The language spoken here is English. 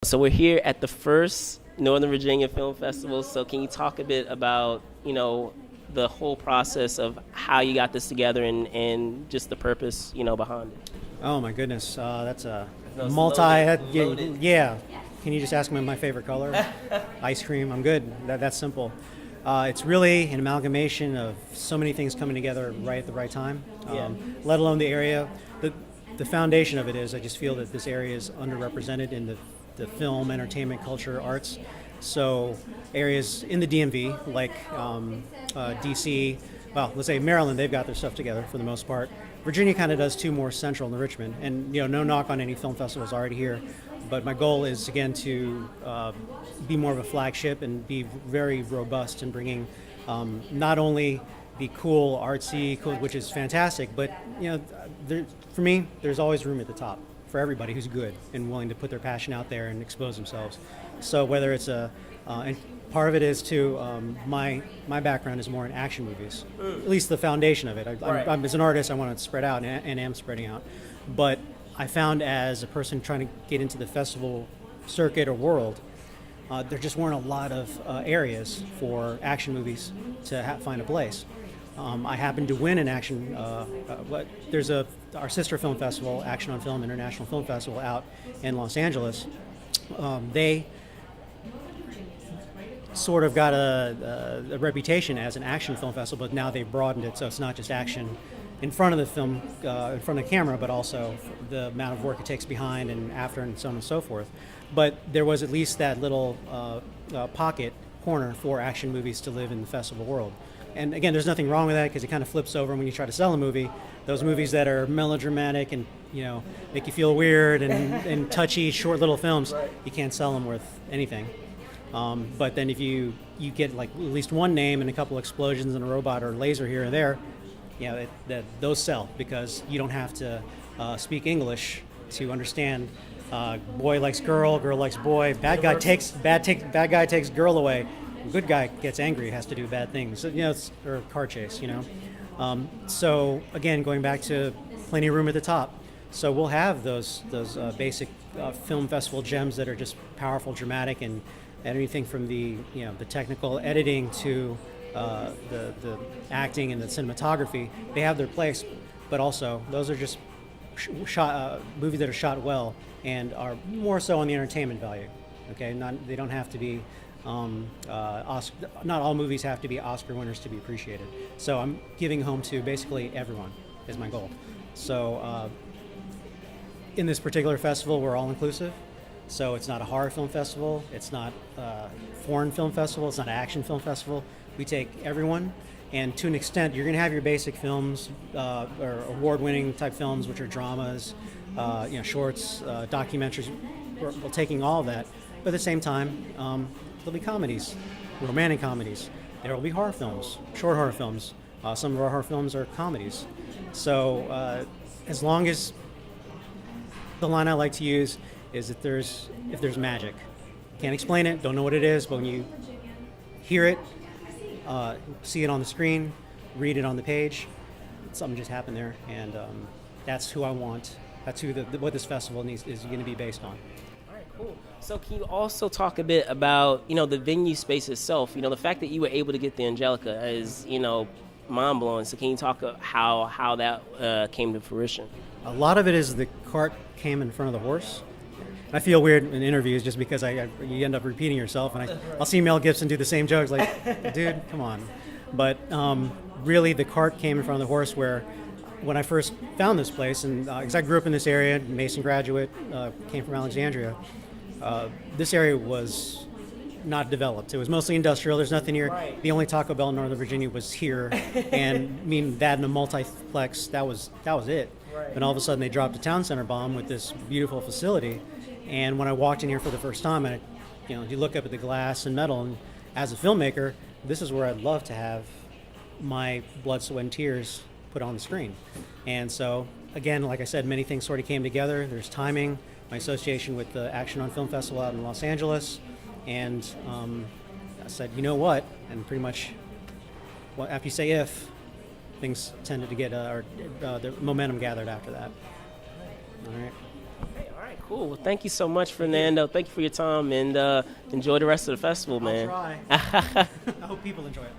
So we're here at the first Northern Virginia Film Festival. So can you talk a bit about, the whole process of how you got this together and just the purpose, behind it? Oh my goodness, that's a No, multi. loaded. Yeah. Can you just ask me my favorite color? Ice cream. I'm good. That's simple. It's really an amalgamation of so many things coming together right at the right time. Let alone the area. The foundation of it is I just feel that this area is underrepresented in the film, entertainment, culture, arts. So areas in the DMV like DC, well, let's say Maryland, they've got their stuff together for the most part. Virginia kind of does too, more central in Richmond, and no knock on any film festivals already here, but my goal is again to be more of a flagship and be very robust in bringing not only the cool, artsy, which is fantastic, but for me, there's always room at the top for everybody who's good and willing to put their passion out there and expose themselves. So whether it's and part of it is too, my background is more in action movies, at least the foundation of it. I'm, as an artist, I want to spread out and am spreading out. But I found as a person trying to get into the festival circuit or world, there just weren't a lot of areas for action movies to find a place. I happened to win an action. There's our sister film festival, Action on Film International Film Festival, out in Los Angeles. They sort of got a reputation as an action film festival, but now they've broadened it, so it's not just action in front of the film, in front of the camera, but also the amount of work it takes behind and after, and so on and so forth. But there was at least that little pocket corner for action movies to live in the festival world. And again, there's nothing wrong with that because it kind of flips over when you try to sell a movie. Those movies that are melodramatic and make you feel weird and touchy, short little films, you can't sell them worth anything. But then if you get like at least one name and a couple explosions and a robot or laser here and there, those sell because you don't have to speak English to understand. Boy likes girl, girl likes boy. Bad guy takes girl away. Good guy gets angry, has to do bad things. Or a car chase. So again, going back to plenty of room at the top. So we'll have those basic film festival gems that are just powerful, dramatic, and anything from the technical editing to the acting and the cinematography. They have their place, but also those are just movies that are shot well and are more so on the entertainment value. Okay, they don't have to be. Oscar, not all movies have to be Oscar winners to be appreciated. So I'm giving home to basically everyone is my goal. So in this particular festival, we're all inclusive. So it's not a horror film festival. It's not a foreign film festival. It's not an action film festival. We take everyone, and to an extent, you're going to have your basic films or award-winning type films, which are dramas, shorts, documentaries. We're taking all of that, but at the same time. There'll be comedies, romantic comedies. There will be horror films, short horror films. Some of our horror films are comedies. So as long as the line I like to use is that if there's magic. Can't explain it, don't know what it is, but when you hear it, see it on the screen, read it on the page, something just happened there, and that's who I want. That's who what this festival is going to be based on. Cool. So can you also talk a bit about, the venue space itself? The fact that you were able to get the Angelika is, mind-blowing. So can you talk how that came to fruition? A lot of it is the cart came in front of the horse. I feel weird in interviews just because you end up repeating yourself, and I'll see Mel Gibson do the same jokes like, dude, come on. But really the cart came in front of the horse where when I first found this place, and because I grew up in this area, Mason graduate, came from Alexandria, this area was not developed. It was mostly industrial. There's nothing here. Right. The only Taco Bell in Northern Virginia was here, and that in a multiplex, that was it. Right. And all of a sudden, they dropped a town center bomb with this beautiful facility. And when I walked in here for the first time, you look up at the glass and metal, and as a filmmaker, this is where I'd love to have my blood, sweat, and tears put on the screen. And so, again, like I said, many things sort of came together. There's timing. My association with the Action on Film Festival out in Los Angeles, and I said, you know what? And pretty much, after you say if, things tended to get the momentum gathered after that. All right. Okay, all right, Cool. Well, thank you so much, Fernando. Thank you for your time, and enjoy the rest of the festival, man. I'll try. I hope people enjoy it.